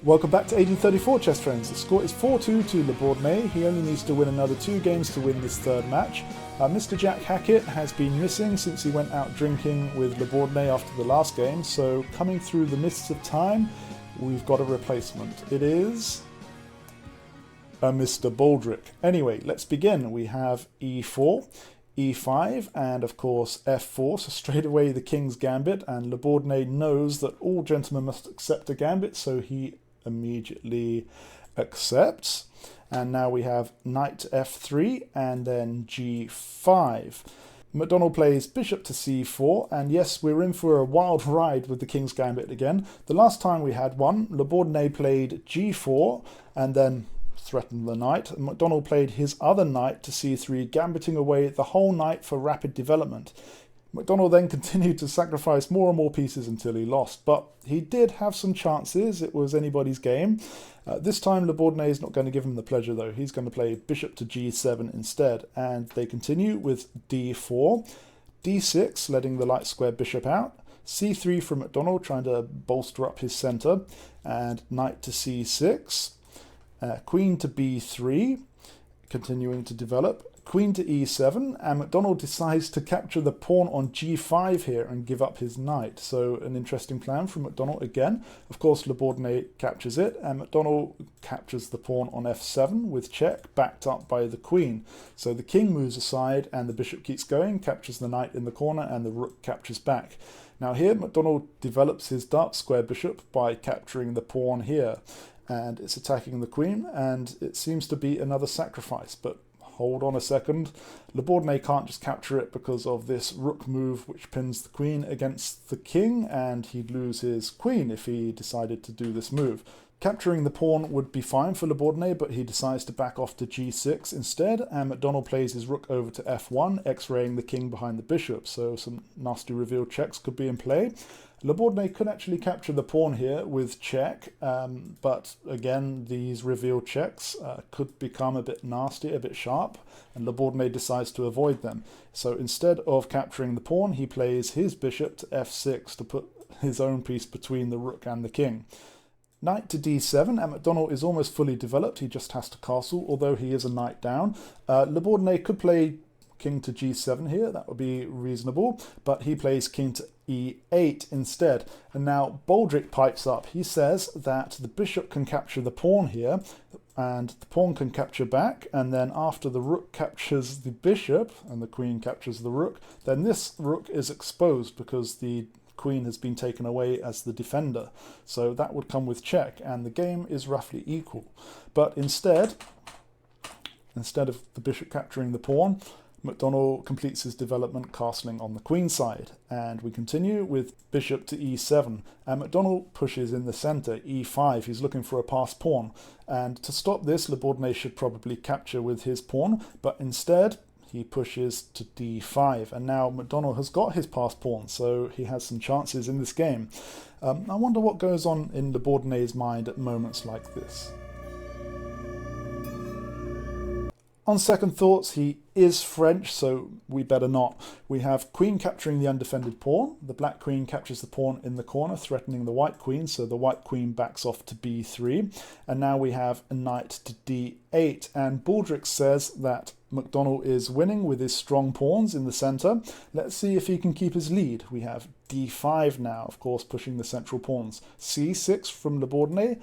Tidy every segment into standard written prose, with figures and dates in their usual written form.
Welcome back to 1834, chess friends. The score is 4-2 to Bourdonnais. He only needs to win another 2 games to win this third match. Mr. Jack Hackett has been missing since he went out drinking with Bourdonnais after the last game, so coming through the mists of time, we've got a replacement. It is a Mr. Baldrick. Anyway, let's begin. We have e4, e5, and of course f4, so straight away the king's gambit, and Bourdonnais knows that all gentlemen must accept a gambit, so he immediately accepts. And now we have knight to f3 and then g5. McDonnell plays bishop to c4, and yes, we're in for a wild ride with the king's gambit again. The last time we had one, Bourdonnais played g4 and then threatened the knight. McDonnell played his other knight to c3, gambiting away the whole knight for rapid development. McDonnell then continued to sacrifice more and more pieces until he lost, but he did have some chances. It was anybody's game. This time Bourdonnais is not going to give him the pleasure though. He's going to play bishop to g7 instead, and they continue with d4, d6, letting the light square bishop out, c3 from McDonnell, trying to bolster up his centre, and knight to c6, queen to b3, continuing to develop, queen to e7, and McDonnell decides to capture the pawn on g5 here and give up his knight. So an interesting plan from McDonnell again. Of course, Bourdonnais captures it, and McDonnell captures the pawn on f7 with check, backed up by the queen. So the king moves aside and the bishop keeps going, captures the knight in the corner, and the rook captures back. Now here, McDonnell develops his dark square bishop by capturing the pawn here, and it's attacking the queen, and it seems to be another sacrifice, but hold on a second. Bourdonnais can't just capture it because of this rook move which pins the queen against the king, and he'd lose his queen if he decided to do this move. Capturing the pawn would be fine for Bourdonnais, but he decides to back off to g6 instead, and McDonnell plays his rook over to f1, x-raying the king behind the bishop, so some nasty reveal checks could be in play. Bourdonnais could actually capture the pawn here with check, but again, these reveal checks could become a bit nasty, a bit sharp, and Bourdonnais decides to avoid them. So instead of capturing the pawn, he plays his bishop to f6 to put his own piece between the rook and the king. Knight to d7, and McDonnell is almost fully developed. He just has to castle, although he is a knight down. Bourdonnais could play king to g7 here, that would be reasonable, but he plays king to e8 instead. And now Baldrick pipes up. He says that the bishop can capture the pawn here, and the pawn can capture back, and then after the rook captures the bishop and the queen captures the rook, then this rook is exposed because the queen has been taken away as the defender. So that would come with check, and the game is roughly equal. But instead of the bishop capturing the pawn, McDonnell completes his development castling on the queen side, and we continue with bishop to e7, and McDonnell pushes in the centre, e5. He's looking for a passed pawn, and to stop this, Bourdonnais should probably capture with his pawn, but instead he pushes to d5, and now McDonnell has got his passed pawn, so he has some chances in this game. I wonder what goes on in Bourdonnais' mind at moments like this. On second thoughts, he is French, so we better not. We have queen capturing the undefended pawn. The black queen captures the pawn in the corner, threatening the white queen, so the white queen backs off to b3. And now we have a knight to d8. And Baldrick says that McDonnell is winning with his strong pawns in the centre. Let's see if he can keep his lead. We have d5 now, of course, pushing the central pawns. c6 from Bourdonnais.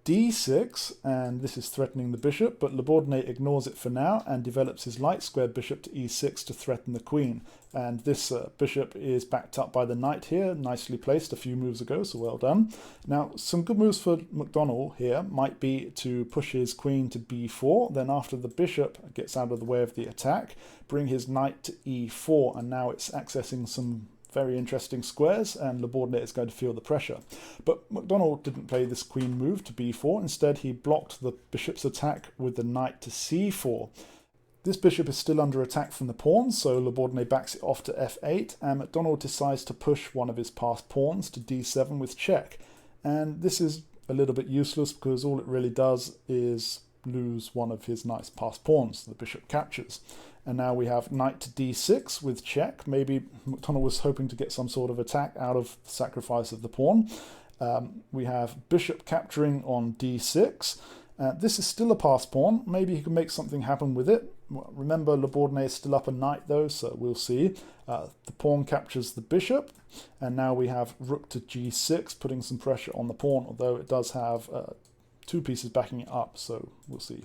d6, and this is threatening the bishop, but Bourdonnais ignores it for now and develops his light square bishop to e6 to threaten the queen. And this bishop is backed up by the knight here, nicely placed a few moves ago, so well done. Now, some good moves for McDonnell here might be to push his queen to b4, then after the bishop gets out of the way of the attack, bring his knight to e4, and now it's accessing some very interesting squares, and Bourdonnais is going to feel the pressure. But McDonnell didn't play this queen move to b4. Instead, he blocked the bishop's attack with the knight to c4. This bishop is still under attack from the pawns, so Bourdonnais backs it off to f8, and McDonnell decides to push one of his passed pawns to d7 with check. And this is a little bit useless because all it really does is lose one of his nice passed pawns. The bishop captures. And now we have knight to d6 with check. Maybe McDonnell was hoping to get some sort of attack out of the sacrifice of the pawn. We have bishop capturing on d6. This is still a pass pawn. Maybe he can make something happen with it. Remember, Bourdonnais is still up a knight though, so we'll see. The pawn captures the bishop, and now we have rook to g6, putting some pressure on the pawn, although it does have two pieces backing it up, so we'll see.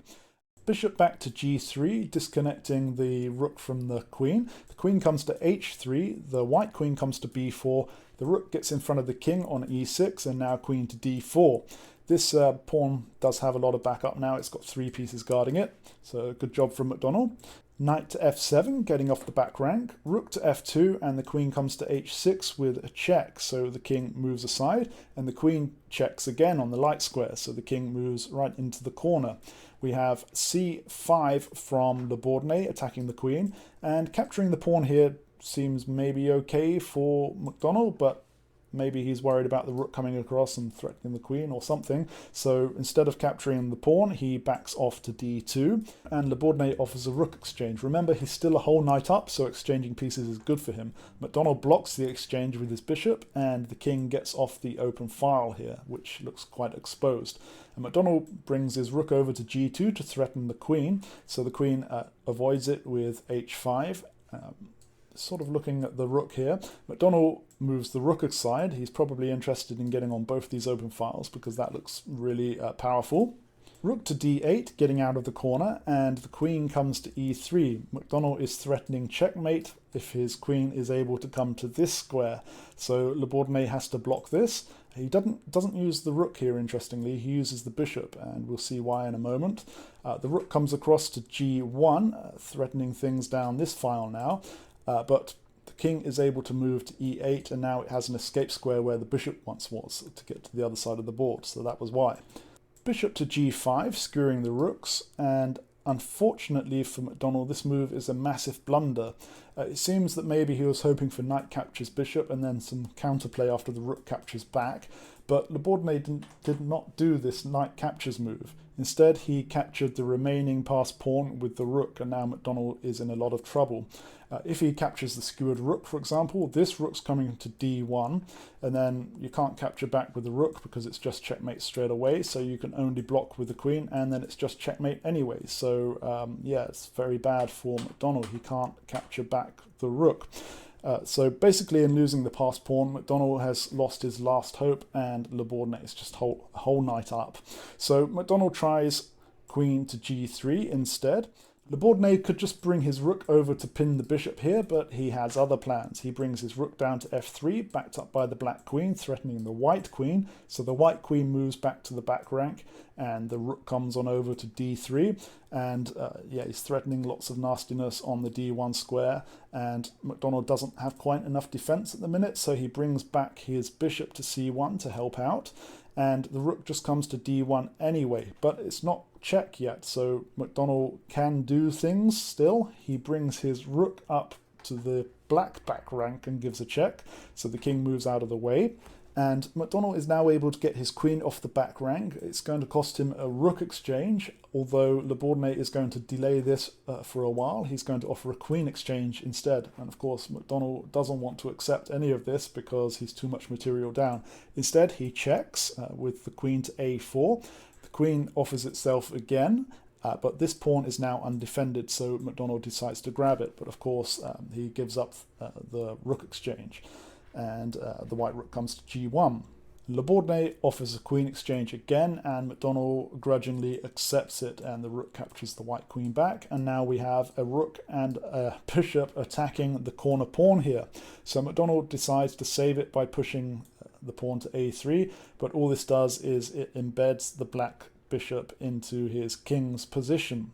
Bishop back to g3, disconnecting the rook from the queen. The queen comes to h3, the white queen comes to b4, the rook gets in front of the king on e6, and now queen to d4. This pawn does have a lot of backup now. It's got three pieces guarding it, so good job from McDonnell. Knight to f7, getting off the back rank. Rook to f2, and the queen comes to h6 with a check, so the king moves aside, and the queen checks again on the light square, so the king moves right into the corner. We have c5 from Bourdonnais attacking the queen, and capturing the pawn here seems maybe okay for McDonnell, but maybe he's worried about the rook coming across and threatening the queen or something. So instead of capturing the pawn, he backs off to d2, and Bourdonnais offers a rook exchange. Remember, he's still a whole knight up, so exchanging pieces is good for him. McDonnell blocks the exchange with his bishop, and the king gets off the open file here, which looks quite exposed. And McDonnell brings his rook over to g2 to threaten the queen, so the queen avoids it with h5. Sort of looking at the rook here. McDonnell moves the rook aside. He's probably interested in getting on both these open files because that looks really powerful. Rook to d8, getting out of the corner, and the queen comes to e3. McDonnell is threatening checkmate if his queen is able to come to this square. So Bourdonnais has to block this. He doesn't use the rook here, interestingly. He uses the bishop, and we'll see why in a moment. The rook comes across to g1, threatening things down this file now. But the king is able to move to e8, and now it has an escape square where the bishop once was to get to the other side of the board, so that was why. Bishop to g5, skewering the rooks, and unfortunately for McDonnell, this move is a massive blunder. It seems that maybe he was hoping for knight captures bishop and then some counterplay after the rook captures back, but Bourdonnais did not do this knight captures move. Instead, he captured the remaining passed pawn with the rook, and now McDonnell is in a lot of trouble. If he captures the skewered rook, for example, this rook's coming to d1, and then you can't capture back with the rook because it's just checkmate straight away, so you can only block with the queen, and then it's just checkmate anyway. So yeah, it's very bad for McDonnell. He can't capture back the rook. So basically, in losing the passed pawn, McDonnell has lost his last hope, and Bourdonnais is just whole knight up. So McDonnell tries queen to g3 instead. Bourdonnais could just bring his rook over to pin the bishop here, but he has other plans. He brings his rook down to f3, backed up by the black queen, threatening the white queen. So the white queen moves back to the back rank, and the rook comes on over to d3. And yeah, he's threatening lots of nastiness on the d1 square, and McDonnell doesn't have quite enough defense at the minute, so he brings back his bishop to c1 to help out. And the rook just comes to d1 anyway, but it's not check yet, so McDonnell can do things still. He brings his rook up to the black back rank and gives a check, so the king moves out of the way. And McDonnell is now able to get his queen off the back rank. It's going to cost him a rook exchange, although Bourdonnais is going to delay this for a while. He's going to offer a queen exchange instead. And of course, McDonnell doesn't want to accept any of this because he's too much material down. Instead, he checks with the queen to a4. The queen offers itself again, but this pawn is now undefended, so McDonnell decides to grab it. But of course, he gives up the rook exchange, and the white rook comes to g1. Bourdonnais offers a queen exchange again, and McDonnell grudgingly accepts it, and the rook captures the white queen back. And now we have a rook and a bishop attacking the corner pawn here. So McDonnell decides to save it by pushing the pawn to a3, but all this does is it embeds the black bishop into his king's position.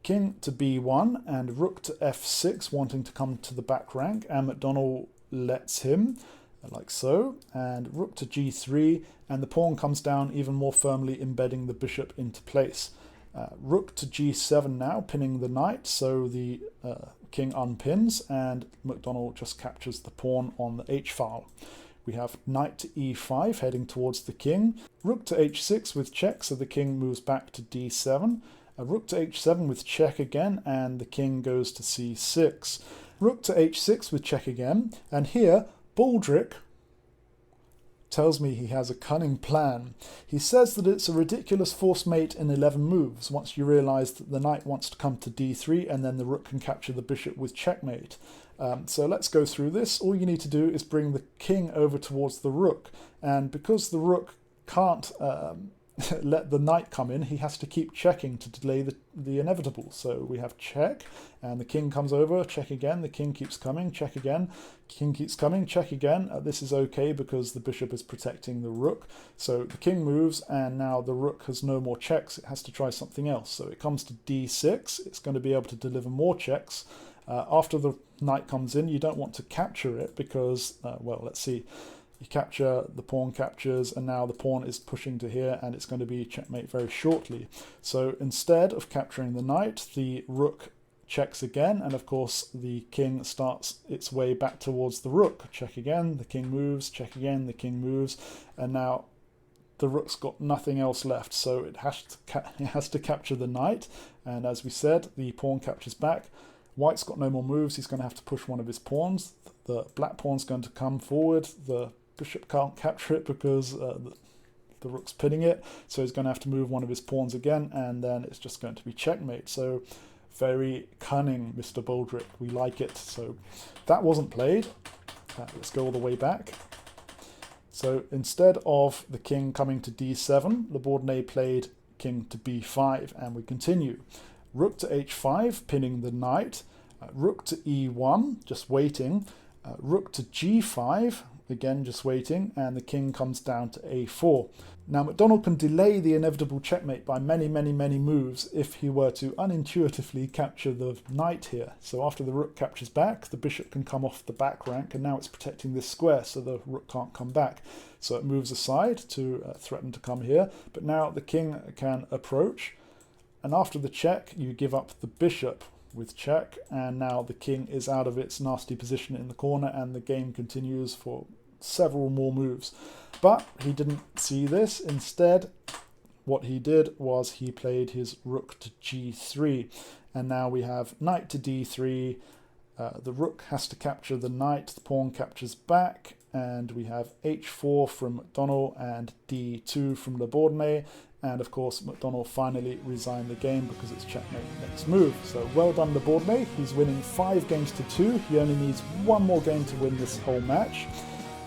King to b1 and rook to f6, wanting to come to the back rank, and McDonnell lets him, like so, and rook to g3, and the pawn comes down even more firmly, embedding the bishop into place. Rook to g7 now, pinning the knight, so the king unpins, and McDonnell just captures the pawn on the h-file. We have knight to e5 heading towards the king. Rook to h6 with check, so the king moves back to d7. Rook to h7 with check again, and the king goes to c6. Rook to h6 with check again, and here Baldric tells me he has a cunning plan. He says that it's a ridiculous force mate in 11 moves, once you realise that the knight wants to come to d3 and then the rook can capture the bishop with checkmate. So let's go through this. All you need to do is bring the king over towards the rook, and because the rook can't let the knight come in, he has to keep checking to delay the inevitable. So we have check, and the king comes over, check again, the king keeps coming, check again, king keeps coming, check again. This is okay because the bishop is protecting the rook. So the king moves, and now the rook has no more checks, it has to try something else. So it comes to d6, it's going to be able to deliver more checks. After the knight comes in, you don't want to capture it because, well, let's see. You capture, the pawn captures, and now the pawn is pushing to here, and it's going to be checkmate very shortly. So instead of capturing the knight, the rook checks again, and of course the king starts its way back towards the rook. Check again, the king moves, check again, the king moves, and now the rook's got nothing else left, so it has to capture the knight, and as we said, the pawn captures back. White's got no more moves, he's going to have to push one of his pawns. The black pawn's going to come forward, the bishop can't capture it because the rook's pinning it, so he's going to have to move one of his pawns again, and then it's just going to be checkmate. So very cunning, Mr. Boldrick, we like it. So that wasn't played. Let's go all the way back. So instead of the king coming to d7, Bourdonnais played king to b5, and we continue. Rook to h5, pinning the knight. Rook to e1, just waiting. Rook to g5, again just waiting, and the king comes down to a4. Now McDonnell can delay the inevitable checkmate by many moves if he were to unintuitively capture the knight here. So after the rook captures back, the bishop can come off the back rank, and now it's protecting this square so the rook can't come back. So it moves aside to threaten to come here, but now the king can approach, and after the check you give up the bishop with check, and now the king is out of its nasty position in the corner, and the game continues for several more moves. But he didn't see this. Instead, what he did was he played his rook to g3, and now we have knight to d3. The rook has to capture the knight, the pawn captures back, and we have h4 from McDonnell and d2 from Bourdonnais. And of course, McDonnell finally resigned the game because it's checkmate next move. So well done, Bourdonnais. He's winning 5 games to 2. He only needs one more game to win this whole match.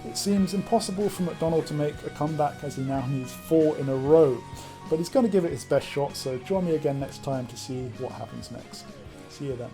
It seems impossible for McDonnell to make a comeback as he now needs 4 in a row. But he's going to give it his best shot, so join me again next time to see what happens next. See you then.